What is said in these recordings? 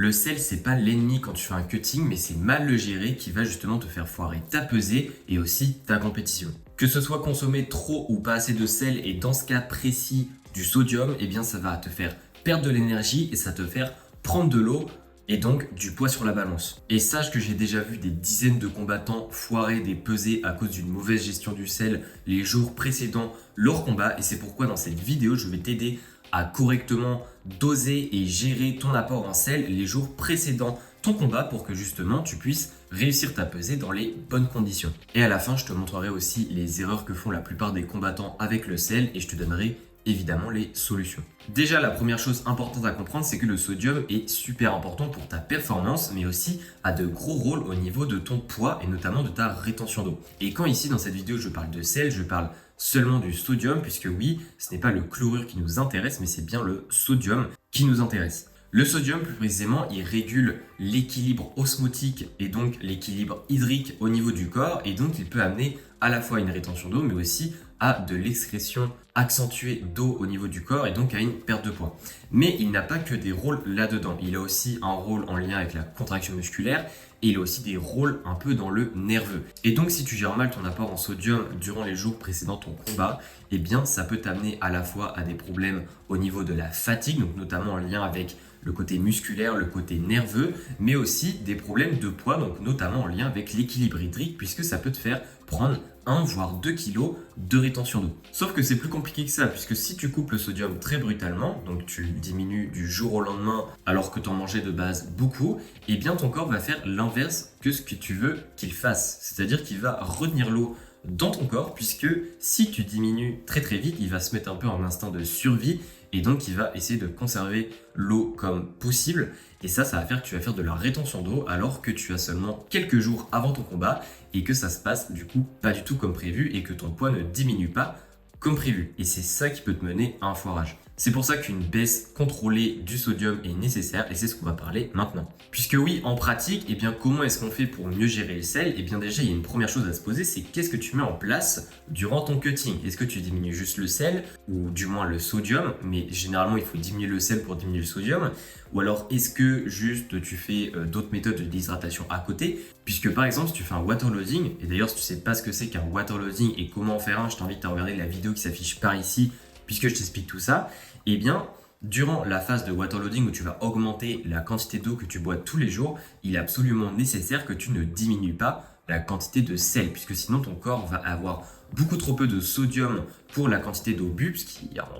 Le sel, c'est pas l'ennemi quand tu fais un cutting, mais c'est mal le gérer qui va justement te faire foirer ta pesée et aussi ta compétition. Que ce soit consommer trop ou pas assez de sel, et dans ce cas précis du sodium, eh bien ça va te faire perdre de l'énergie et ça te faire prendre de l'eau et donc du poids sur la balance. Et sache que j'ai déjà vu des dizaines de combattants foirer des pesées à cause d'une mauvaise gestion du sel les jours précédant leur combat, et c'est pourquoi dans cette vidéo je vais t'aider à correctement doser et gérer ton apport en sel les jours précédant ton combat pour que justement tu puisses réussir ta pesée dans les bonnes conditions. Et à la fin, je te montrerai aussi les erreurs que font la plupart des combattants avec le sel et je te donnerai évidemment les solutions. Déjà, la première chose importante à comprendre, c'est que le sodium est super important pour ta performance, mais aussi a de gros rôles au niveau de ton poids et notamment de ta rétention d'eau. Et quand ici dans cette vidéo je parle de sel, je parle seulement du sodium, puisque oui, ce n'est pas le chlorure qui nous intéresse, mais c'est bien le sodium qui nous intéresse. Le sodium, plus précisément, il régule l'équilibre osmotique et donc l'équilibre hydrique au niveau du corps, et donc il peut amener à la fois une rétention d'eau, mais aussi à de l'excrétion accentuée d'eau au niveau du corps et donc à une perte de poids. Mais il n'a pas que des rôles là-dedans, il a aussi un rôle en lien avec la contraction musculaire et il a aussi des rôles un peu dans le nerveux. Et donc si tu gères mal ton apport en sodium durant les jours précédant ton combat, eh bien ça peut t'amener à la fois à des problèmes au niveau de la fatigue, donc notamment en lien avec le côté musculaire, le côté nerveux, mais aussi des problèmes de poids, donc notamment en lien avec l'équilibre hydrique, puisque ça peut te faire prendre 1 voire 2 kg de rétention d'eau. Sauf que c'est plus compliqué que ça, puisque si tu coupes le sodium très brutalement, donc tu le diminues du jour au lendemain alors que tu en mangeais de base beaucoup, eh bien ton corps va faire l'inverse que ce que tu veux qu'il fasse. C'est-à-dire qu'il va retenir l'eau dans ton corps, puisque si tu diminues très très vite, il va se mettre un peu en instinct de survie et donc il va essayer de conserver l'eau comme possible, et ça va faire que tu vas faire de la rétention d'eau alors que tu as seulement quelques jours avant ton combat et que ça se passe du coup pas du tout comme prévu et que ton poids ne diminue pas comme prévu, et c'est ça qui peut te mener à un foirage. C'est pour ça qu'une baisse contrôlée du sodium est nécessaire et c'est ce qu'on va parler maintenant. Puisque oui, en pratique, eh bien comment est-ce qu'on fait pour mieux gérer le sel? Eh bien déjà, il y a une première chose à se poser, c'est qu'est-ce que tu mets en place durant ton cutting? Est-ce que tu diminues juste le sel ou du moins le sodium? Mais généralement, il faut diminuer le sel pour diminuer le sodium. Ou alors est-ce que juste tu fais d'autres méthodes de déshydratation à côté? Puisque par exemple, si tu fais un waterloading, et d'ailleurs si tu sais pas ce que c'est qu'un waterloading et comment en faire un, je t'invite à regarder la vidéo qui s'affiche par ici, puisque je t'explique tout ça. Eh bien, durant la phase de waterloading où tu vas augmenter la quantité d'eau que tu bois tous les jours, il est absolument nécessaire que tu ne diminues pas la quantité de sel, puisque sinon ton corps va avoir beaucoup trop peu de sodium pour la quantité d'eau bu,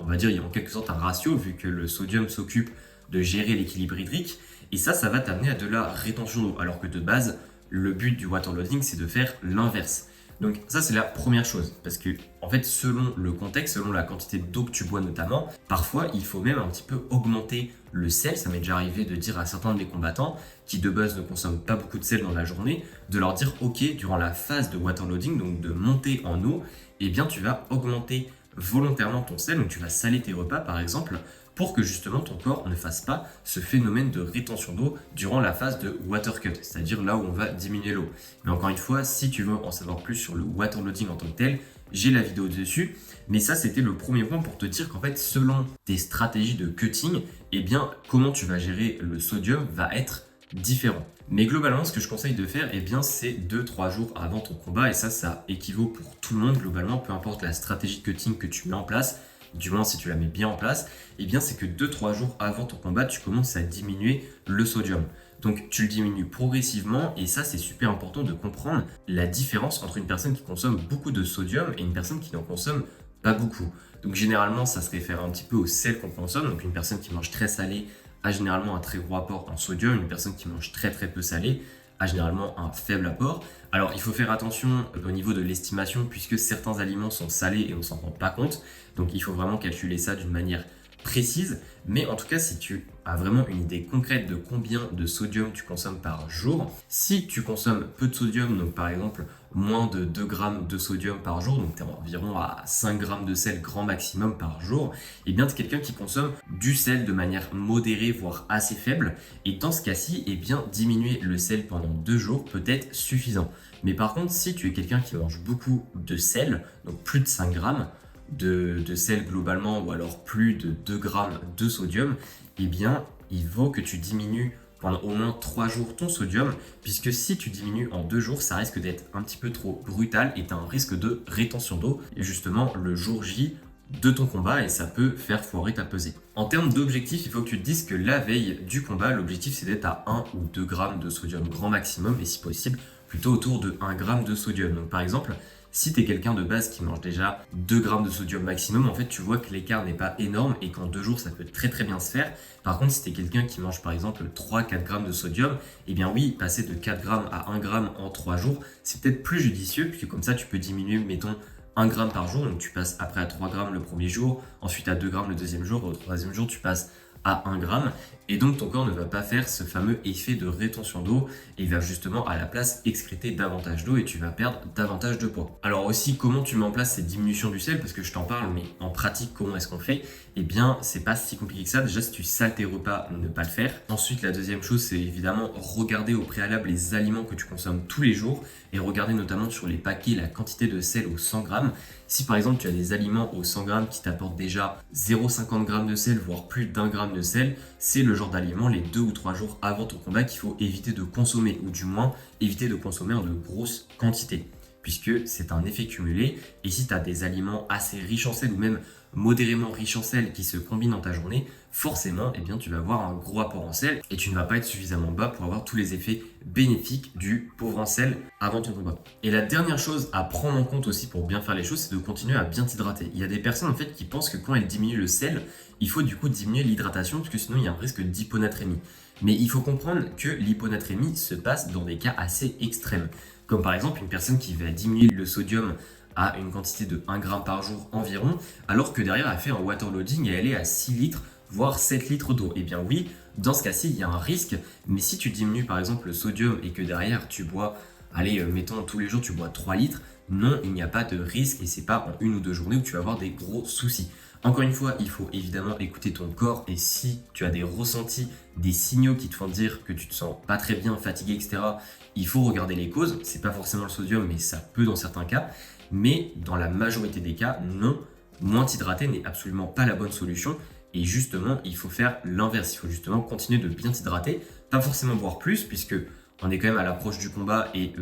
on va dire il y a en quelque sorte un ratio vu que le sodium s'occupe de gérer l'équilibre hydrique, et ça va t'amener à de la rétention d'eau, alors que de base, le but du waterloading, c'est de faire l'inverse. Donc ça, c'est la première chose, parce que en fait, selon le contexte, selon la quantité d'eau que tu bois notamment, parfois il faut même un petit peu augmenter le sel. Ça m'est déjà arrivé de dire à certains de mes combattants qui de base ne consomment pas beaucoup de sel dans la journée, de leur dire ok, durant la phase de waterloading, donc de monter en eau, eh bien tu vas augmenter volontairement ton sel, donc tu vas saler tes repas par exemple, pour que justement ton corps ne fasse pas ce phénomène de rétention d'eau durant la phase de water cut, c'est-à-dire là où on va diminuer l'eau. Mais encore une fois, si tu veux en savoir plus sur le waterloading en tant que tel, j'ai la vidéo dessus. Mais ça, c'était le premier point pour te dire qu'en fait, selon tes stratégies de cutting, eh bien, comment tu vas gérer le sodium va être différent. Mais globalement, ce que je conseille de faire, eh bien, c'est 2-3 jours avant ton combat, et ça équivaut pour tout le monde globalement, peu importe la stratégie de cutting que tu mets en place, du moins si tu la mets bien en place, eh bien c'est que 2-3 jours avant ton combat, tu commences à diminuer le sodium. Donc tu le diminues progressivement, et ça c'est super important de comprendre la différence entre une personne qui consomme beaucoup de sodium et une personne qui n'en consomme pas beaucoup. Donc généralement ça se réfère un petit peu au sel qu'on consomme, donc une personne qui mange très salé a généralement un très gros apport en sodium, une personne qui mange très peu salé a généralement un faible apport. Alors il faut faire attention au niveau de l'estimation, puisque certains aliments sont salés et on ne s'en rend pas compte, donc il faut vraiment calculer ça d'une manière précise. Mais en tout cas, si tu as vraiment une idée concrète de combien de sodium tu consommes par jour, si tu consommes peu de sodium, donc par exemple moins de 2 grammes de sodium par jour, donc tu es environ à 5 grammes de sel grand maximum par jour, et bien tu es quelqu'un qui consomme du sel de manière modérée voire assez faible, et dans ce cas-ci, et bien diminuer le sel pendant 2 jours peut être suffisant. Mais par contre, si tu es quelqu'un qui mange beaucoup de sel, donc plus de 5 grammes de sel globalement, ou alors plus de 2 grammes de sodium, eh bien il faut que tu diminues pendant au moins 3 jours ton sodium, puisque si tu diminues en 2 jours, ça risque d'être un petit peu trop brutal et tu as un risque de rétention d'eau, et justement le jour J de ton combat, et ça peut faire foirer ta pesée. En termes d'objectifs, il faut que tu te dises que la veille du combat, l'objectif c'est d'être à 1 ou 2 grammes de sodium grand maximum, et si possible, plutôt autour de 1 gramme de sodium. Donc par exemple, si tu es quelqu'un de base qui mange déjà 2 grammes de sodium maximum, en fait tu vois que l'écart n'est pas énorme et qu'en 2 jours ça peut très très bien se faire. Par contre, si tu es quelqu'un qui mange par exemple 3-4 grammes de sodium, eh bien oui, passer de 4 grammes à 1 gramme en 3 jours, c'est peut-être plus judicieux, puisque comme ça tu peux diminuer, mettons, 1 gramme par jour, donc tu passes après à 3 grammes le premier jour, ensuite à 2 grammes le deuxième jour, et au troisième jour tu passes à 1 gramme, et donc ton corps ne va pas faire ce fameux effet de rétention d'eau, et il va justement à la place excréter davantage d'eau et tu vas perdre davantage de poids. Alors aussi, comment tu mets en place cette diminution du sel, parce que je t'en parle, mais en pratique, comment est-ce qu'on fait? Eh bien, c'est pas si compliqué que ça. Déjà, si tu sales tes repas, ne pas le faire. Ensuite, la deuxième chose, c'est évidemment regarder au préalable les aliments que tu consommes tous les jours, et regarder notamment sur les paquets la quantité de sel au 100 grammes. Si par exemple tu as des aliments au 100 grammes qui t'apportent déjà 0,50 g de sel, voire plus d'1 gramme de sel, c'est le genre d'aliment les 2 ou 3 jours avant ton combat qu'il faut éviter de consommer, ou du moins éviter de consommer en de grosses quantités, puisque c'est un effet cumulé. Et si tu as des aliments assez riches en sel, ou même modérément riches en sel, qui se combinent dans ta journée, forcément, eh bien, tu vas avoir un gros apport en sel et tu ne vas pas être suffisamment bas pour avoir tous les effets bénéfiques du pauvre en sel avant ton combat. Et la dernière chose à prendre en compte aussi pour bien faire les choses, c'est de continuer à bien t'hydrater. Il y a des personnes en fait qui pensent que quand elles diminuent le sel, il faut du coup diminuer l'hydratation, parce que sinon il y a un risque d'hyponatrémie. Mais il faut comprendre que l'hyponatrémie se passe dans des cas assez extrêmes, comme par exemple une personne qui va diminuer le sodium à une quantité de 1 gramme par jour environ, alors que derrière elle fait un waterloading et elle est à 6 litres, voire 7 litres d'eau. Eh bien oui, dans ce cas-ci, il y a un risque, mais si tu diminues par exemple le sodium et que derrière tu bois, allez, mettons tous les jours tu bois 3 litres, non, il n'y a pas de risque et c'est pas en 1 ou 2 journées où tu vas avoir des gros soucis. Encore une fois, il faut évidemment écouter ton corps, et si tu as des ressentis, des signaux qui te font dire que tu te sens pas très bien, fatigué, etc., il faut regarder les causes. C'est pas forcément le sodium, mais ça peut dans certains cas. Mais dans la majorité des cas, non, moins t'hydrater n'est absolument pas la bonne solution. Et justement, il faut faire l'inverse. Il faut justement continuer de bien t'hydrater, pas forcément boire plus, puisque on est quand même à l'approche du combat et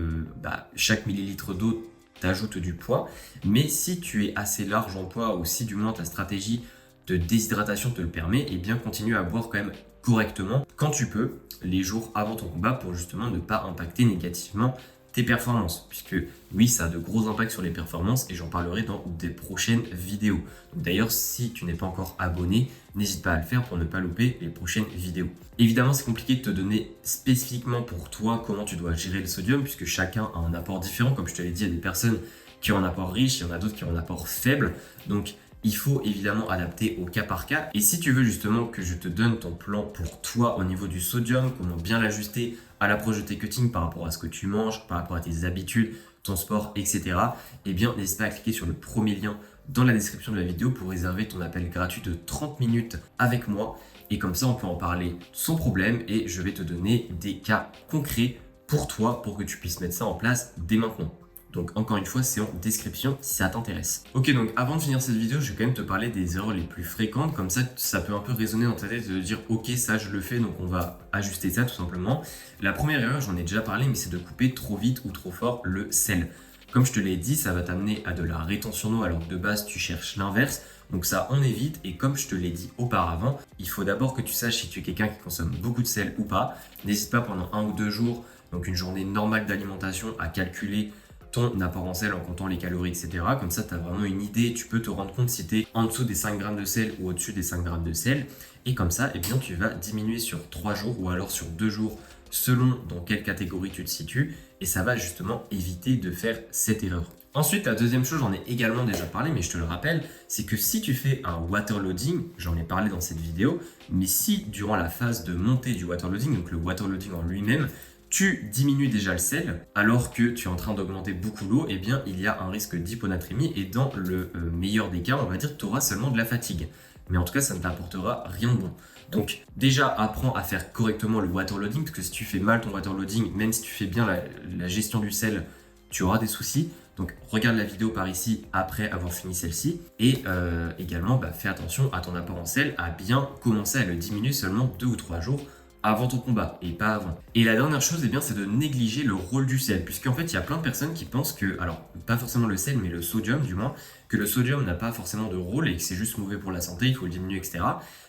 chaque millilitre d'eau t'ajoute du poids. Mais si tu es assez large en poids, ou si du moins ta stratégie de déshydratation te le permet, et bien continue à boire quand même correctement quand tu peux, les jours avant ton combat, pour justement ne pas impacter négativement tes performances, puisque oui, ça a de gros impacts sur les performances et j'en parlerai dans des prochaines vidéos. D'ailleurs, si tu n'es pas encore abonné, n'hésite pas à le faire pour ne pas louper les prochaines vidéos. Évidemment, c'est compliqué de te donner spécifiquement pour toi comment tu dois gérer le sodium, puisque chacun a un apport différent. Comme je te l'ai dit, il y a des personnes qui ont un apport riche, il y en a d'autres qui ont un apport faible. Donc, il faut évidemment adapter au cas par cas. Et si tu veux justement que je te donne ton plan pour toi au niveau du sodium, comment bien l'ajuster à l'approche de tes cuttings par rapport à ce que tu manges, par rapport à tes habitudes, ton sport, etc., eh bien, n'hésite pas à cliquer sur le premier lien dans la description de la vidéo pour réserver ton appel gratuit de 30 minutes avec moi. Et comme ça, on peut en parler sans problème et je vais te donner des cas concrets pour toi pour que tu puisses mettre ça en place dès maintenant. Donc encore une fois, c'est en description si ça t'intéresse. Ok, donc avant de finir cette vidéo, je vais quand même te parler des erreurs les plus fréquentes. Comme ça peut un peu résonner dans ta tête de dire ok, ça je le fais, donc on va ajuster ça tout simplement. La première erreur, j'en ai déjà parlé, mais c'est de couper trop vite ou trop fort le sel. Comme je te l'ai dit, ça va t'amener à de la rétention d'eau alors que de base tu cherches l'inverse. Donc ça, on évite. Et comme je te l'ai dit auparavant, il faut d'abord que tu saches si tu es quelqu'un qui consomme beaucoup de sel ou pas. N'hésite pas pendant 1 ou 2 jours, donc une journée normale d'alimentation, à calculer ton apport en sel en comptant les calories, etc. Comme ça, tu as vraiment une idée, tu peux te rendre compte si tu es en dessous des 5 grammes de sel ou au-dessus des 5 grammes de sel. Et comme ça, eh bien, tu vas diminuer sur 3 jours ou alors sur 2 jours, selon dans quelle catégorie tu te situes. Et ça va justement éviter de faire cette erreur. Ensuite, la deuxième chose, j'en ai également déjà parlé, mais je te le rappelle, c'est que si tu fais un waterloading, j'en ai parlé dans cette vidéo, mais si durant la phase de montée du waterloading, donc le waterloading en lui-même, tu diminues déjà le sel alors que tu es en train d'augmenter beaucoup l'eau, eh bien il y a un risque d'hyponatrémie et dans le meilleur des cas, on va dire que tu auras seulement de la fatigue. Mais en tout cas, ça ne t'apportera rien de bon. Donc déjà, apprends à faire correctement le waterloading, parce que si tu fais mal ton waterloading, même si tu fais bien la gestion du sel, tu auras des soucis. Donc regarde la vidéo par ici après avoir fini celle-ci. Et également, fais attention à ton apport en sel, à bien commencer à le diminuer seulement 2 ou 3 jours avant ton combat et pas avant. Et la dernière chose, eh bien, c'est de négliger le rôle du sel, puisqu'en fait, il y a plein de personnes qui pensent que, alors, pas forcément le sel, mais le sodium du moins, que le sodium n'a pas forcément de rôle et que c'est juste mauvais pour la santé, il faut le diminuer, etc.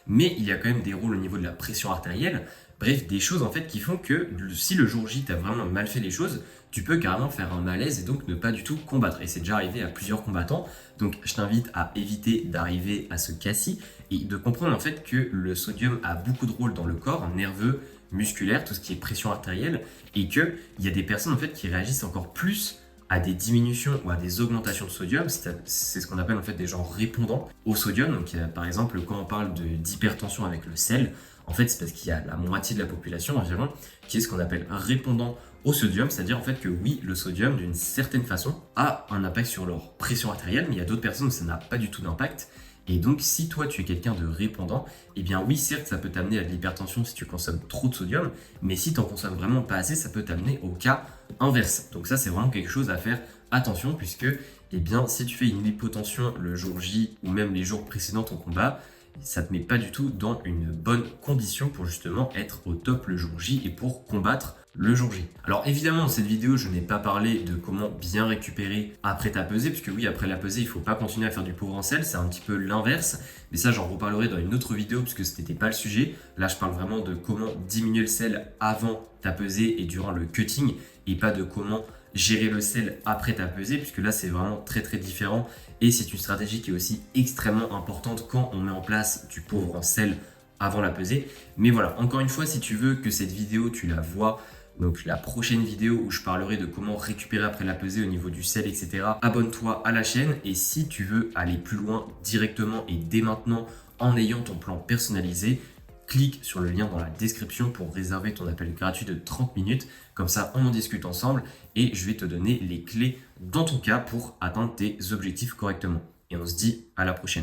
Mais il y a quand même des rôles au niveau de la pression artérielle, bref, des choses en fait qui font que si le jour J, t'as vraiment mal fait les choses, tu peux carrément faire un malaise et donc ne pas du tout combattre. Et c'est déjà arrivé à plusieurs combattants, donc je t'invite à éviter d'arriver à ce cas-ci et de comprendre en fait que le sodium a beaucoup de rôles dans le corps, nerveux, musculaire, tout ce qui est pression artérielle, et qu'il y a des personnes en fait qui réagissent encore plus à des diminutions ou à des augmentations de sodium, c'est ce qu'on appelle en fait des gens répondants au sodium. Donc par exemple quand on parle d'hypertension avec le sel, en fait c'est parce qu'il y a la moitié de la population environ qui est ce qu'on appelle répondant au sodium, c'est-à-dire en fait que oui, le sodium d'une certaine façon a un impact sur leur pression artérielle, mais il y a d'autres personnes où ça n'a pas du tout d'impact. Et donc, si toi tu es quelqu'un de répondant, eh bien oui, certes, ça peut t'amener à de l'hypertension si tu consommes trop de sodium, mais si tu en consommes vraiment pas assez, ça peut t'amener au cas inverse. Donc ça, c'est vraiment quelque chose à faire attention, puisque eh bien, si tu fais une hypotension le jour J ou même les jours précédents ton combat, ça te met pas du tout dans une bonne condition pour justement être au top le jour J et pour combattre le jour J. Alors évidemment dans cette vidéo je n'ai pas parlé de comment bien récupérer après ta pesée, puisque oui, après la pesée il ne faut pas continuer à faire du pauvre en sel, c'est un petit peu l'inverse, mais ça j'en reparlerai dans une autre vidéo puisque ce n'était pas le sujet. Là je parle vraiment de comment diminuer le sel avant ta pesée et durant le cutting, et pas de comment gérer le sel après ta pesée, puisque là c'est vraiment très très différent et c'est une stratégie qui est aussi extrêmement importante quand on met en place du pauvre en sel avant la pesée. Mais voilà, encore une fois, si tu veux que cette vidéo tu la vois, donc la prochaine vidéo où je parlerai de comment récupérer après la pesée au niveau du sel, etc., abonne-toi à la chaîne. Et si tu veux aller plus loin directement et dès maintenant en ayant ton plan personnalisé, clique sur le lien dans la description pour réserver ton appel gratuit de 30 minutes. Comme ça, on en discute ensemble et je vais te donner les clés dans ton cas pour atteindre tes objectifs correctement. Et on se dit à la prochaine.